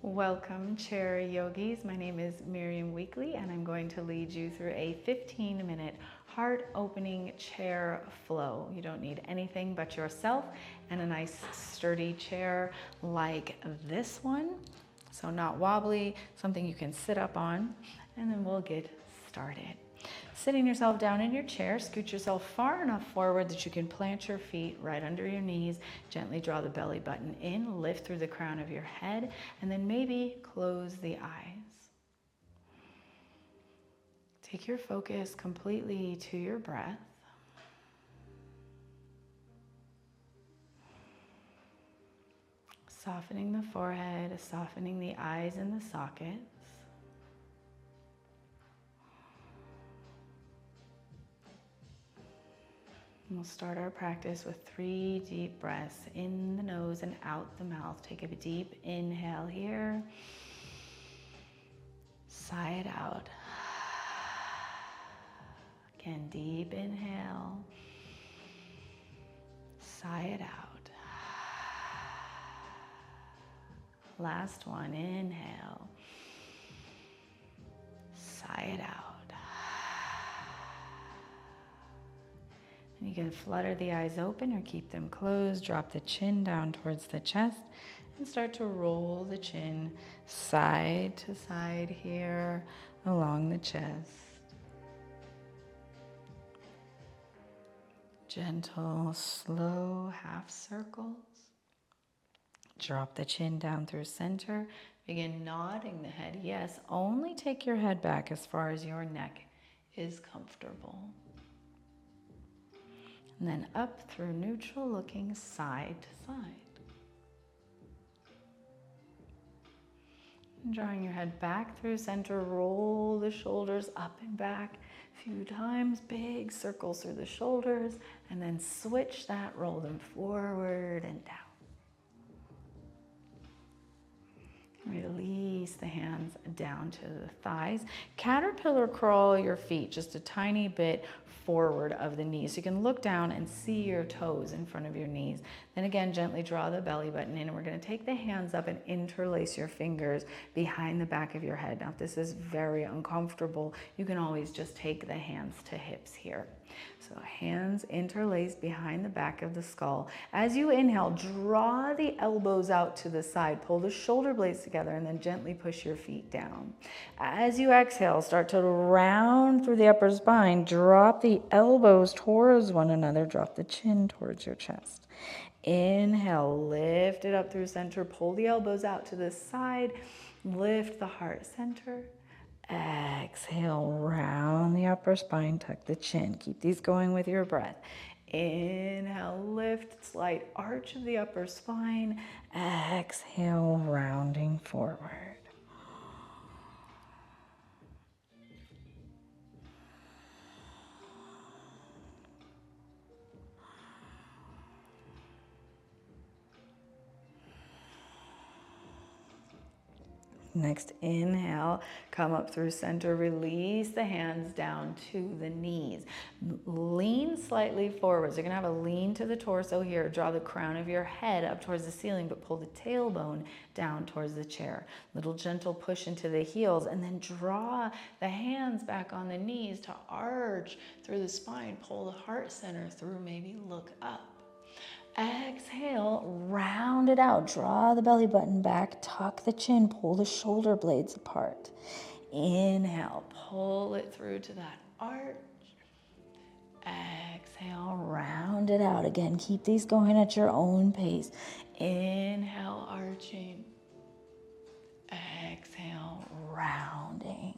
Welcome, chair yogis. My name is Miriam Weekly, and I'm going to lead you through a 15-minute heart-opening chair flow. You don't need anything but yourself and a nice sturdy chair like this one. So not wobbly, something you can sit up on, and then we'll get started. Sitting yourself down in your chair, scoot yourself far enough forward that you can plant your feet right under your knees. Gently draw the belly button in, lift through the crown of your head, and then maybe close the eyes. Take your focus completely to your breath. Softening the forehead, softening the eyes and the sockets. We'll start our practice with 3 deep breaths in the nose and out the mouth. Take a deep inhale here. Sigh it out. Again, deep inhale. Sigh it out. Last one, inhale. Sigh it out. And you can flutter the eyes open or keep them closed. Drop the chin down towards the chest and start to roll the chin side to side here along the chest. Gentle, slow half circles. Drop the chin down through center. Begin nodding the head. Yes, only take your head back as far as your neck is comfortable. And then up through neutral, looking side to side. And drawing your head back through center, roll the shoulders up and back a few times, big circles through the shoulders, and then switch that, roll them forward and down. Release the hands down to the thighs. Caterpillar crawl your feet just a tiny bit forward of the knees. So you can look down and see your toes in front of your knees. Then again, gently draw the belly button in, and we're going to take the hands up and interlace your fingers behind the back of your head. Now, if this is very uncomfortable, you can always just take the hands to hips here. So hands interlaced behind the back of the skull. As you inhale, draw the elbows out to the side. Pull the shoulder blades together and then gently push your feet down. As you exhale, start to round through the upper spine. Drop the elbows towards one another. Drop the chin towards your chest. Inhale, lift it up through center. Pull the elbows out to the side. Lift the heart center. Exhale, round the upper spine, tuck the chin. Keep these going with your breath. Inhale, lift, slight arch of the upper spine. Exhale, rounding forward. Next, inhale, come up through center, release the hands down to the knees. Lean slightly forward. So you're gonna have a lean to the torso here. Draw the crown of your head up towards the ceiling, but pull the tailbone down towards the chair. Little gentle push into the heels, and then draw the hands back on the knees to arch through the spine. Pull the heart center through, maybe look up. Exhale, round it out. Draw the belly button back, tuck the chin, pull the shoulder blades apart. Inhale, pull it through to that arch. Exhale, round it out. Again, keep these going at your own pace. Inhale, arching. Exhale, rounding.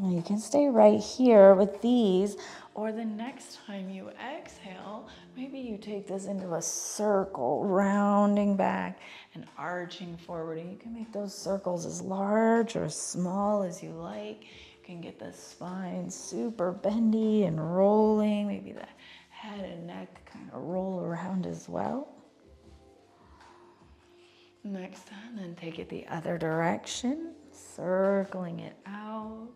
You can stay right here with these, or the next time you exhale, maybe you take this into a circle, rounding back and arching forward. And you can make those circles as large or as small as you like. You can get the spine super bendy and rolling. Maybe the head and neck kind of roll around as well. Next time, then take it the other direction, circling it out.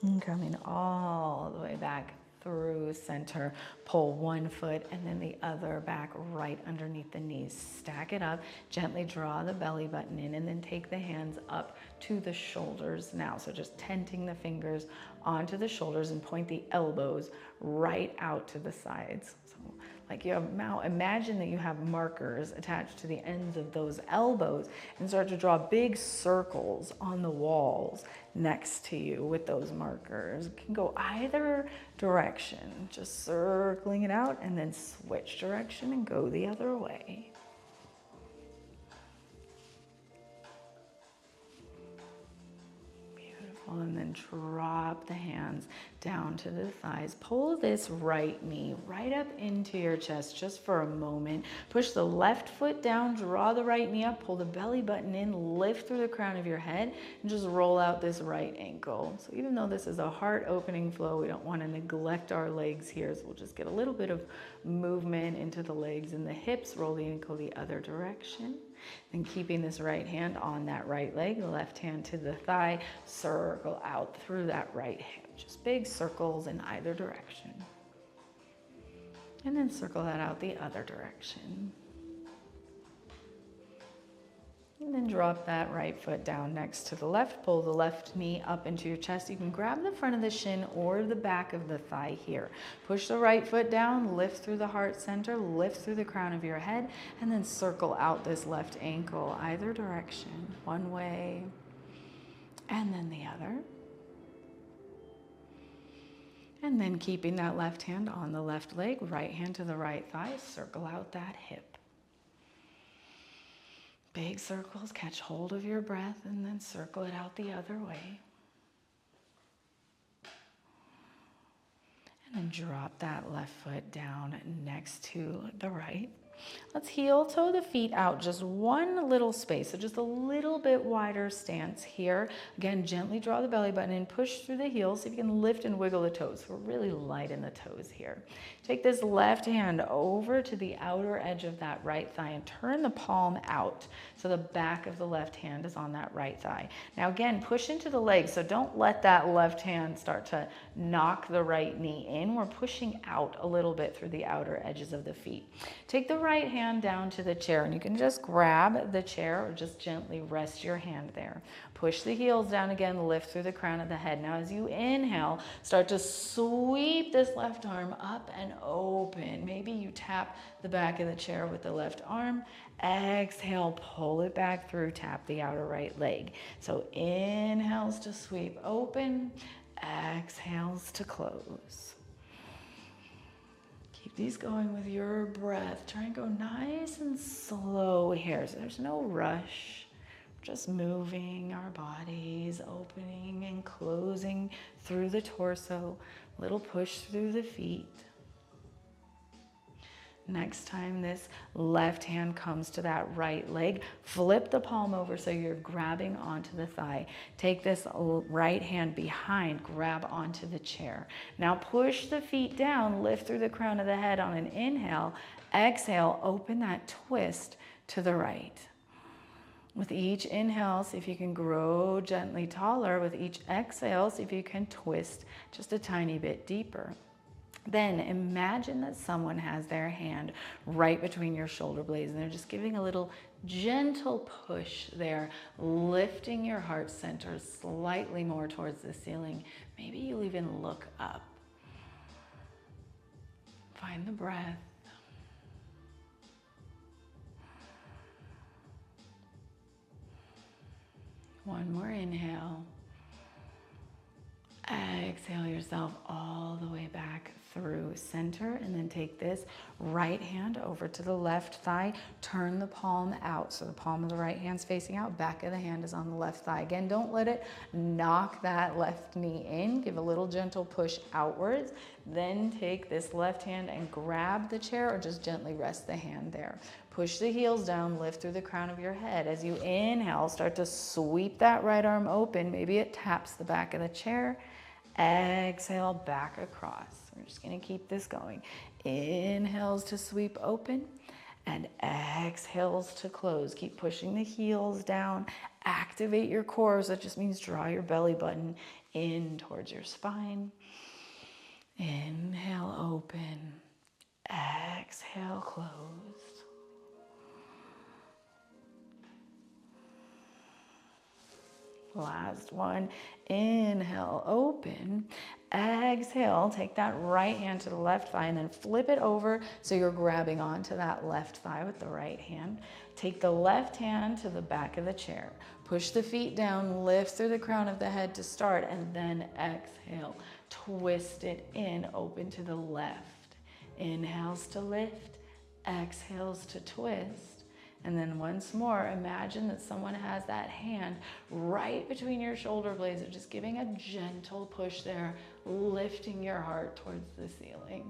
And coming all the way back through center. Pull one foot and then the other back right underneath the knees. Stack it up, gently draw the belly button in, and then take the hands up to the shoulders now. So just tenting the fingers onto the shoulders and point the elbows right out to the sides. So like you have now, imagine that you have markers attached to the ends of those elbows and start to draw big circles on the walls next to you with those markers. It can go either direction, just circling it out and then switch direction and go the other way. And then drop the hands down to the thighs. Pull this right knee right up into your chest just for a moment. Push the left foot down, draw the right knee up, pull the belly button in, lift through the crown of your head, and just roll out this right ankle. So even though this is a heart opening flow, we don't want to neglect our legs here. So we'll just get a little bit of movement into the legs and the hips. Roll the ankle the other direction. Then keeping this right hand on that right leg, the left hand to the thigh, circle out through that right hip. Just big circles in either direction. And then circle that out the other direction. And then drop that right foot down next to the left. Pull the left knee up into your chest. You can grab the front of the shin or the back of the thigh here. Push the right foot down, lift through the heart center, lift through the crown of your head, and then circle out this left ankle either direction. One way, and then the other. And then keeping that left hand on the left leg, right hand to the right thigh, circle out that hip. Big circles, catch hold of your breath and then circle it out the other way. And then drop that left foot down next to the right. Let's heel toe the feet out just one little space, so just a little bit wider stance here. Again, gently draw the belly button in, push through the heels. See if you can lift and wiggle the toes. We're really light in the toes here. Take this left hand over to the outer edge of that right thigh and turn the palm out so the back of the left hand is on that right thigh. Now again, push into the leg, so don't let that left hand start to knock the right knee in. We're pushing out a little bit through the outer edges of the feet. Take the right hand down to the chair, and you can just grab the chair or just gently rest your hand there. Push the heels down again, lift through the crown of the head. Now as you inhale, start to sweep this left arm up and open. Maybe you tap the back of the chair with the left arm. Exhale, pull it back through, tap the outer right leg. So inhales to sweep open, exhales to close. Keep these going with your breath. Try and go nice and slow here. So there's no rush. Just moving our bodies, opening and closing through the torso. Little push through the feet. Next time this left hand comes to that right leg, flip the palm over so you're grabbing onto the thigh. Take this right hand behind, grab onto the chair. Now push the feet down, lift through the crown of the head on an inhale. Exhale, open that twist to the right. With each inhale, see if you can grow gently taller. With each exhale, see if you can twist just a tiny bit deeper. Then imagine that someone has their hand right between your shoulder blades and they're just giving a little gentle push there, lifting your heart center slightly more towards the ceiling. Maybe you even look up. Find the breath. One more inhale. Exhale yourself all the way back through center, and then take this right hand over to the left thigh. Turn the palm out, so the palm of the right hand's facing out, back of the hand is on the left thigh. Again, don't let it knock that left knee in. Give a little gentle push outwards. Then take this left hand and grab the chair or just gently rest the hand there. Push the heels down, lift through the crown of your head. As you inhale, start to sweep that right arm open. Maybe it taps the back of the chair. Exhale, back across. We're just gonna keep this going. Inhales to sweep open and exhales to close. Keep pushing the heels down. Activate your core. So that just means draw your belly button in towards your spine. Inhale, open. Exhale, close. Last one. Inhale, open. Exhale, take that right hand to the left thigh and then flip it over so you're grabbing onto that left thigh with the right hand. Take the left hand to the back of the chair. Push the feet down, lift through the crown of the head to start, and then exhale. Twist it in, open to the left. Inhales to lift, exhales to twist. And then once more, imagine that someone has that hand right between your shoulder blades, of just giving a gentle push there, lifting your heart towards the ceiling.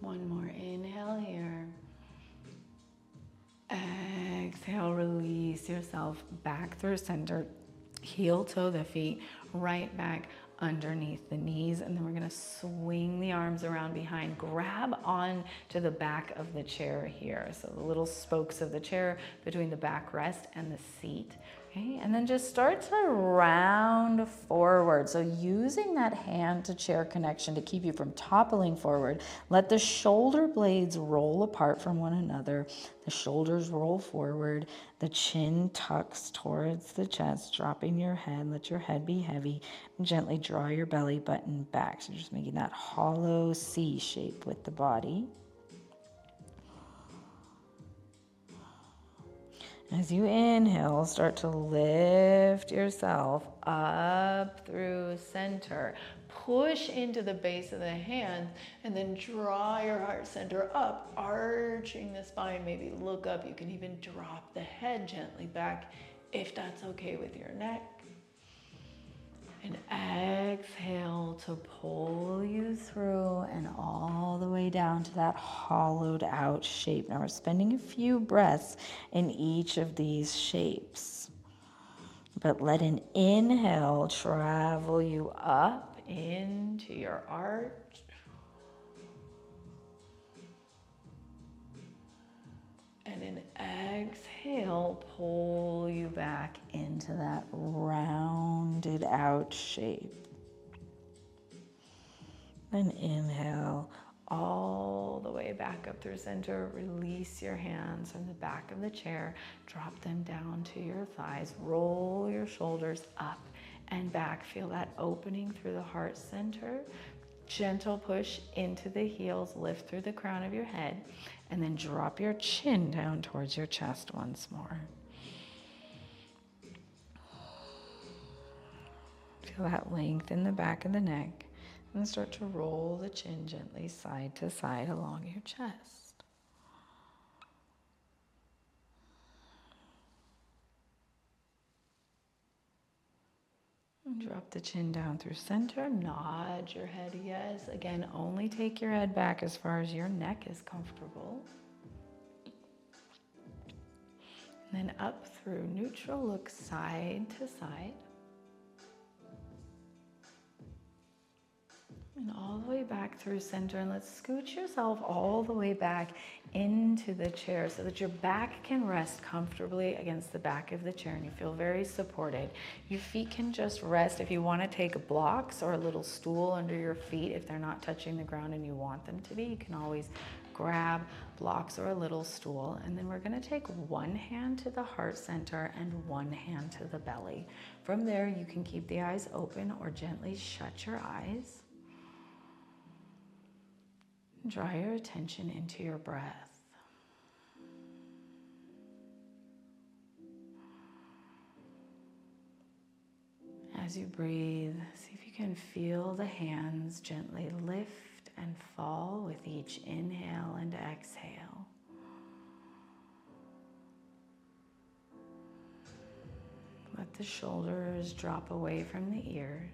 One more inhale here. Exhale, release yourself back through center. Heel toe the feet right back underneath the knees, and then we're gonna swing the arms around behind. Grab on to the back of the chair here. So the little spokes of the chair between the backrest and the seat. Okay, and then just start to round forward. So using that hand to chair connection to keep you from toppling forward, let the shoulder blades roll apart from one another. The shoulders roll forward. The chin tucks towards the chest, dropping your head. Let your head be heavy. And gently draw your belly button back. So just making that hollow C shape with the body. As you inhale, start to lift yourself up through center. Push into the base of the hand and then draw your heart center up, arching the spine. Maybe look up. You can even drop the head gently back if that's okay with your neck. And exhale to pull you through and all the way down to that hollowed out shape. Now we're spending a few breaths in each of these shapes. But let an inhale travel you up into your arch. And an exhale, pull you back into that rounded out shape. Then inhale all the way back up through center. Release your hands from the back of the chair. Drop them down to your thighs. Roll your shoulders up and back. Feel that opening through the heart center. Gentle push into the heels. Lift through the crown of your head. And then drop your chin down towards your chest once more. Feel that length in the back of the neck. And start to roll the chin gently side to side along your chest. And drop the chin down through center. Nod your head yes. Again, only take your head back as far as your neck is comfortable. And then up through neutral, look side to side. And all the way back through center, and let's scooch yourself all the way back into the chair so that your back can rest comfortably against the back of the chair and you feel very supported. Your feet can just rest. If you want to take blocks or a little stool under your feet, if they're not touching the ground and you want them to be, you can always grab blocks or a little stool. And then we're going to take one hand to the heart center and one hand to the belly. From there, you can keep the eyes open or gently shut your eyes. Draw your attention into your breath. As you breathe, see if you can feel the hands gently lift and fall with each inhale and exhale. Let the shoulders drop away from the ears.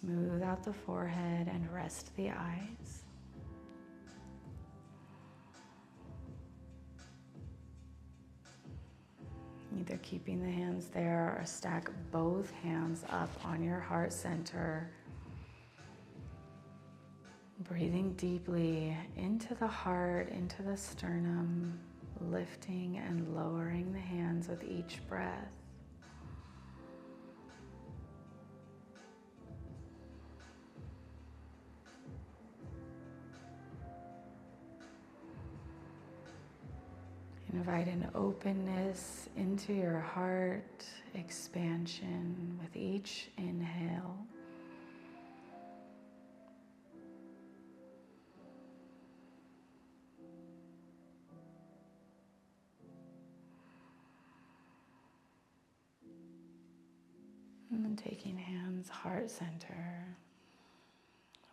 Smooth out the forehead and rest the eyes. Either keeping the hands there or stack both hands up on your heart center. Breathing deeply into the heart, into the sternum, lifting and lowering the hands with each breath. Invite an openness into your heart, expansion with each inhale. And then taking hands heart center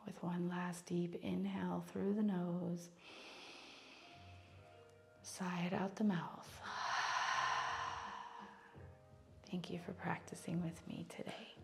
with one last deep inhale through the nose. Sigh it out the mouth. Thank you for practicing with me today.